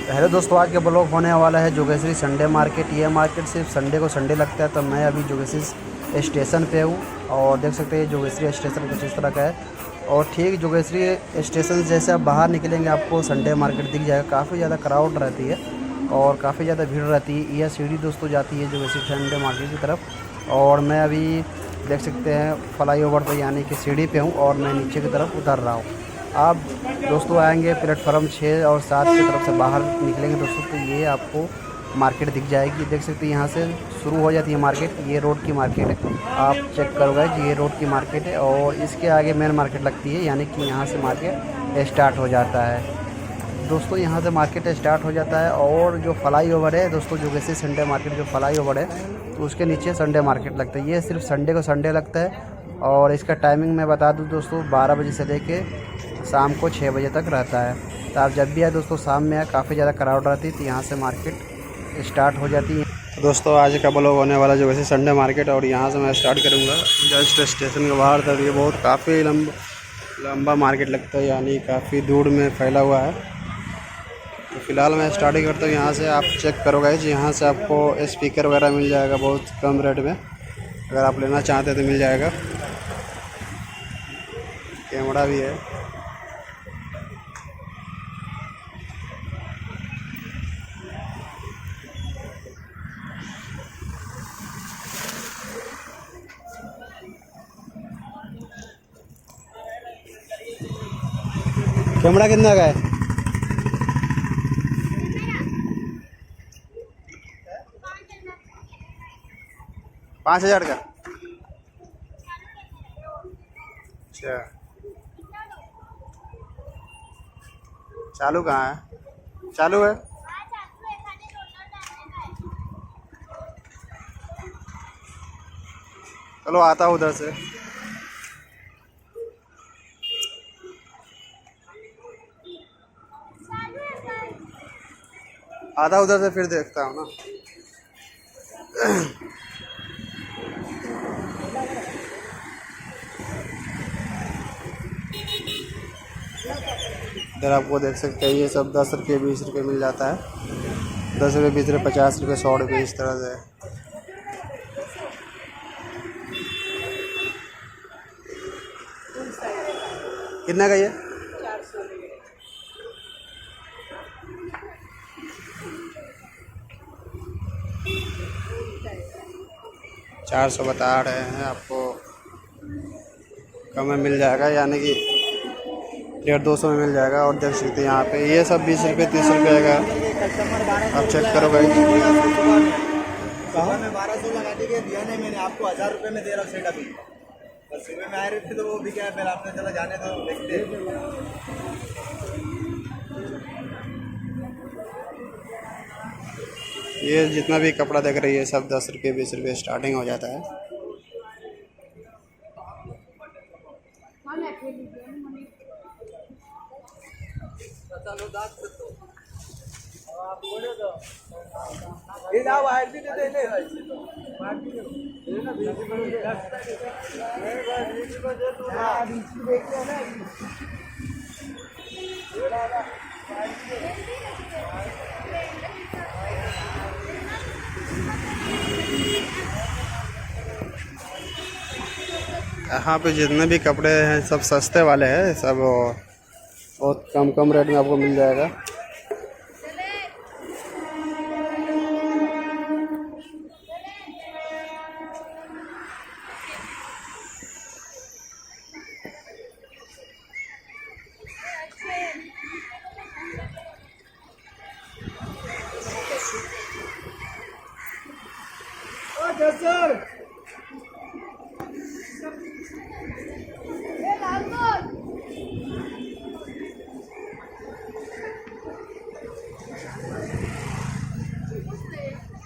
Hello दोस्तों, आज का ब्लॉग होने वाला है जोगेश्वरी संडे मार्केट। ये मार्केट सिर्फ संडे को संडे लगता है। तो मैं अभी जोगेश्वरी स्टेशन पे हूँ और देख सकते हैं जोगेश्वरी स्टेशन कुछ इस तरह का है। और ठीक जोगेश्वरी स्टेशन से जैसे आप बाहर निकलेंगे आपको संडे मार्केट दिख जाएगा। काफ़ी ज़्यादा क्राउड रहती है और काफ़ी ज़्यादा भीड़ रहती है। यह सीढ़ी दोस्तों जाती है जोगेश्वरी संडे मार्केट की तरफ। और मैं अभी देख सकते हैं फ्लाई ओवर पर यानी कि सीढ़ी पे हूँ और मैं नीचे की तरफ उतर रहा हूँ। आप दोस्तों आएंगे प्लेटफॉर्म 6 और 7 की तरफ से बाहर निकलेंगे दोस्तों तो ये आपको मार्केट दिख जाएगी। देख सकते हैं यहाँ से शुरू हो जाती है मार्केट। ये रोड की मार्केट है, आप चेक करोगे जी, ये रोड की मार्केट है और इसके आगे मेन मार्केट लगती है यानी कि यहाँ से मार्केट स्टार्ट हो जाता है दोस्तों। यहाँ से मार्केट स्टार्ट हो जाता है और जो फ्लाई ओवर है दोस्तों जोगेश्वरी संडे मार्केट जो फ्लाई ओवर है तो उसके नीचे संडे मार्केट लगता है। ये सिर्फ संडे को संडे लगता है और इसका टाइमिंग मैं बता दूँ दोस्तों 12 बजे से लेके शाम को 6 बजे तक रहता है। तो आप जब भी आए दोस्तों शाम में आए, काफ़ी ज़्यादा क्राउड रहती है तो यहाँ से मार्केट स्टार्ट हो जाती है। दोस्तों आज का ब्लॉग होने वाला जो वैसे संडे मार्केट और यहाँ से मैं स्टार्ट करूँगा जस्ट स्टेशन के बाहर तक। ये बहुत काफ़ी लंबा मार्केट लगता है यानी काफ़ी दूर में फैला हुआ है। तो फिलहाल मैं स्टार्टिंग करता हूँ यहाँ से। आप चेक करोगे जी, यहाँ से आपको स्पीकर वगैरह मिल जाएगा बहुत कम रेट में। अगर आप लेना चाहते हैं तो मिल जाएगा। कैमरा भी है। कैमरा कितना का है? 5,000 का। अच्छा, चालू कहाँ है? चालू है। चलो आता हूँ उधर से। आधा उधर से फिर देखता हूँ ना। इधर आपको देख सकते हैं ये सब 10 रुपये 20 रुपये मिल जाता है। 10 रुपये 20 रुपये 50 रुपये 100 रुपये इस तरह से। कितना का ये? 400 बता रहे हैं आपको। कम में मिल जाएगा यानी कि 150-200 में मिल जाएगा। और देख सकते हैं यहाँ पे ये सब 20 रुपये 30 रुपये का। आप चेक करो भाई। कहाँ में 1200 लगा दी दिया नहीं मैंने आपको 1000 रुपये में दे रहा हूँ सेट अभी। बस सुबह में आ रही थी तो वो भी क्या है, फिर आपने चला जाने दो देखते। ये जितना भी कपड़ा देख रही है सब 10 रुपये 20 रुपये स्टार्टिंग हो जाता है। यहाँ पे जितने भी कपड़े हैं सब सस्ते वाले हैं। सब बहुत कम रेट में आपको मिल जाएगा।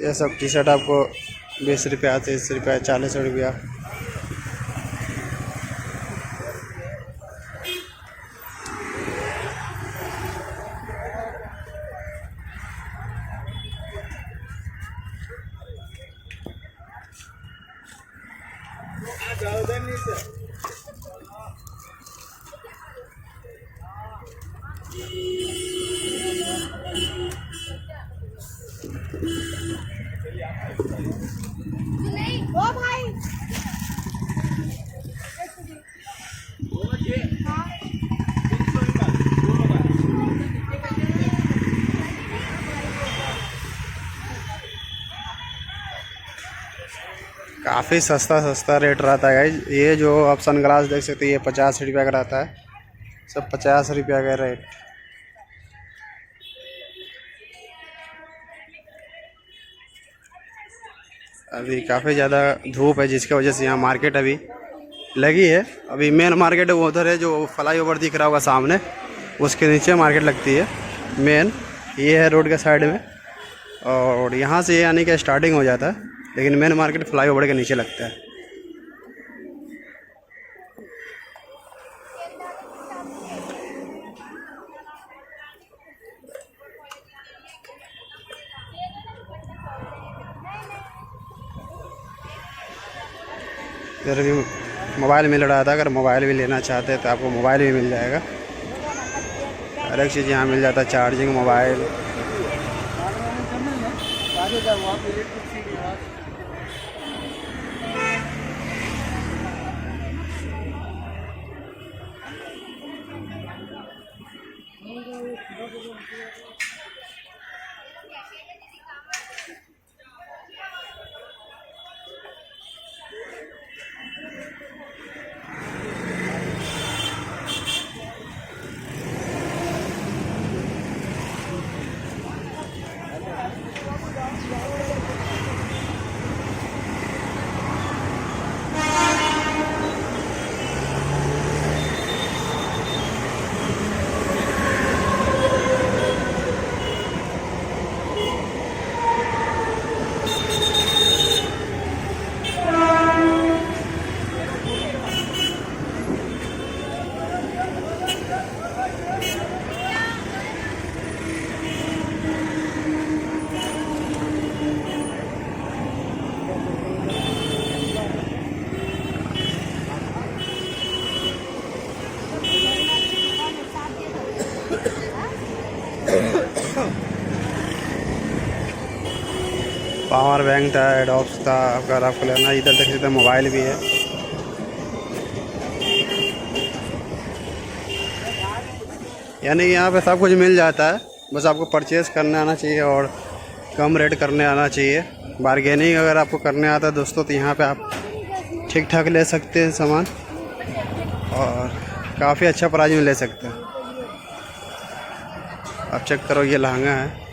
ये सब टी शर्ट आपको 20 रुपया 30 रुपया 40 रुपया। ओ भाई काफ़ी सस्ता रेट रहता है गाइज। ये जो आप सनग्लास देख सकते हैं ये 50 रुपया का रहता है, सब 50 रुपया का रेट। अभी काफ़ी ज़्यादा धूप है जिसकी वजह से यहाँ मार्केट अभी लगी है। अभी मेन मार्केट वो उधर है जो फ्लाई ओवर दिख रहा होगा सामने, उसके नीचे मार्केट लगती है मेन। ये है रोड के साइड में और यहाँ से ये आने का स्टार्टिंग हो जाता है, लेकिन मेन मार्केट फ्लाई ओवर के नीचे लगता है। इधर भी मोबाइल मिल रहा था, अगर मोबाइल भी लेना चाहते हैं तो आपको मोबाइल भी मिल जाएगा। हर एक चीज़ यहाँ मिल जाता है, चार्जिंग मोबाइल। पावर बैंक था, एडॉप्स था, अगर आपको लेना। इधर देख सकते हैं मोबाइल भी है। यानी कि यहाँ पे सब कुछ मिल जाता है, बस आपको परचेज़ करने आना चाहिए और कम रेट करने आना चाहिए। बारगेनिंग अगर आपको करने आता है दोस्तों तो यहाँ पे आप ठीक ठाक ले सकते हैं सामान और काफ़ी अच्छा प्राइस में ले सकते हैं। आप चेक करो, ये लहंगा है।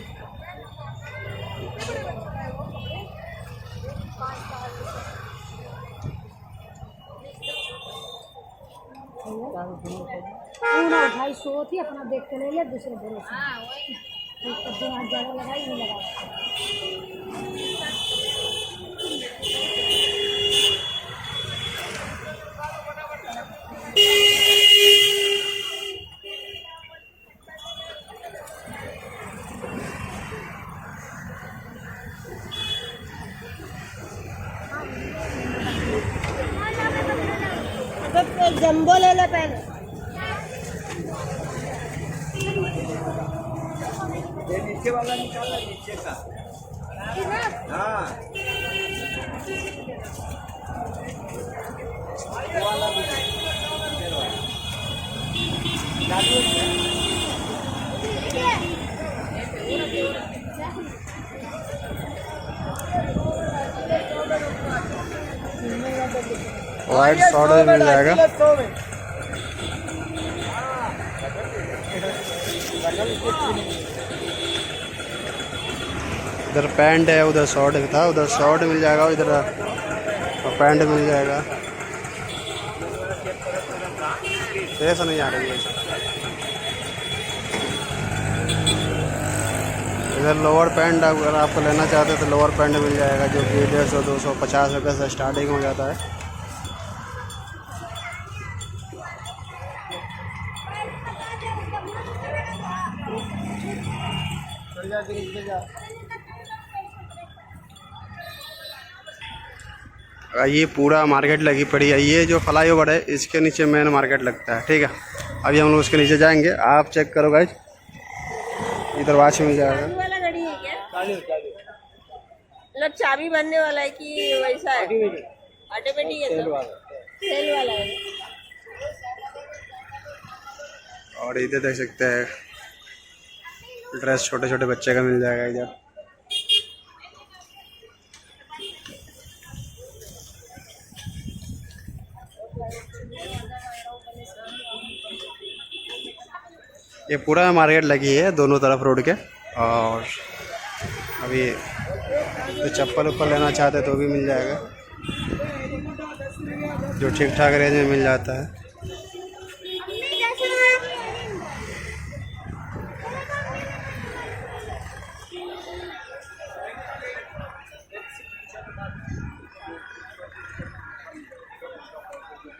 पूरा 250 थी, अपना देख के ले लिया, दूसरे भरोसे। हाँ वही ना, तो दिमाग ज़्यादा लगाई नहीं लगा। एक जंबो ले ले पहले। ये नीचे वाला निकालना, नीचे का। हाँ वाला भी वाइट शॉर्ट भी मिल जाएगा। इधर पैंट है, उधर शॉर्ट था, उधर शॉर्ट मिल जाएगा, इधर पैंट मिल जाएगा। ऐसा नहीं आ रही है। इधर लोअर पैंट अगर आपको लेना चाहते हैं तो लोअर पैंट मिल जाएगा, जो कि 150 250 रुपये से स्टार्टिंग हो जाता है। ये पूरा मार्केट लगी पड़ी है। ये जो फ्लाई ओवर है इसके नीचे मेन मार्केट लगता है, ठीक है। अभी हम लोग उसके नीचे जाएंगे, आप चेक करो गाइस। इधर वाच मिल जाएगा। मतलब चाबी बनने वाला है कि वैसा है? ऑटोमेटिक है सब? सेल वाला है। और इधर देख सकते हैं ड्रेस छोटे छोटे बच्चे का मिल जाएगा इधर। ये पूरा मार्केट लगी है दोनों तरफ रोड के। और अभी तो चप्पल उप्पल लेना चाहते तो भी मिल जाएगा, जो ठीक ठाक रेंज में मिल जाता है।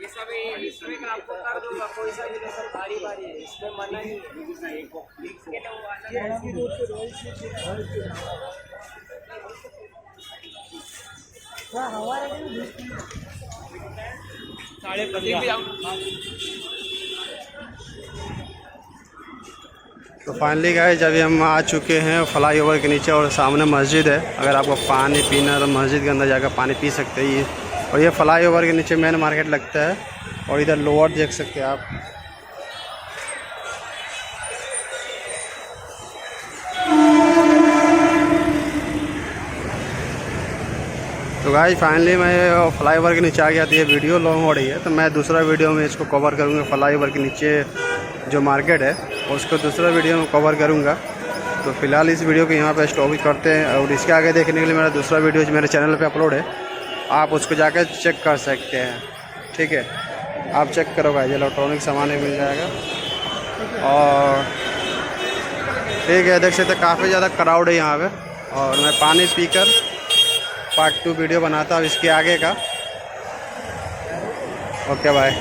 ये सब इसमें का आपको कर दूंगा, कोई सा भी सब बारी बारी है, इसमें मना नहीं तो फाइनली गाइस अभी हम आ चुके हैं फ्लाई ओवर के नीचे और सामने मस्जिद है। अगर आपको पानी पीना है तो मस्जिद के अंदर जाकर पानी पी सकते हैं। और ये फ्लाई ओवर के नीचे मेन मार्केट लगता है। और इधर लोअर देख सकते हैं आप। तो गाइस फाइनली मैं फ्लाई ओवर के नीचे आ गया था। ये वीडियो लॉन्ग हो रही है तो मैं दूसरा वीडियो में इसको कवर करूँगा। फ्लाई ओवर के नीचे जो मार्केट है उसको दूसरा वीडियो में कवर करूँगा। तो फिलहाल इस वीडियो को यहाँ पे स्टॉप करते हैं। और इसके आगे देखने के लिए मेरा दूसरा वीडियो जो मेरे चैनल पे अपलोड है, आप उसको जाकर चेक कर सकते हैं। ठीक है, आप चेक करो गाइस, इलेक्ट्रॉनिक सामान भी मिल जाएगा। और ठीक है, देख सकते काफ़ी ज़्यादा क्राउड है यहाँ पे। और मैं पानी पीकर पार्ट 2 वीडियो बनाता हूँ इसके आगे का। Okay bye.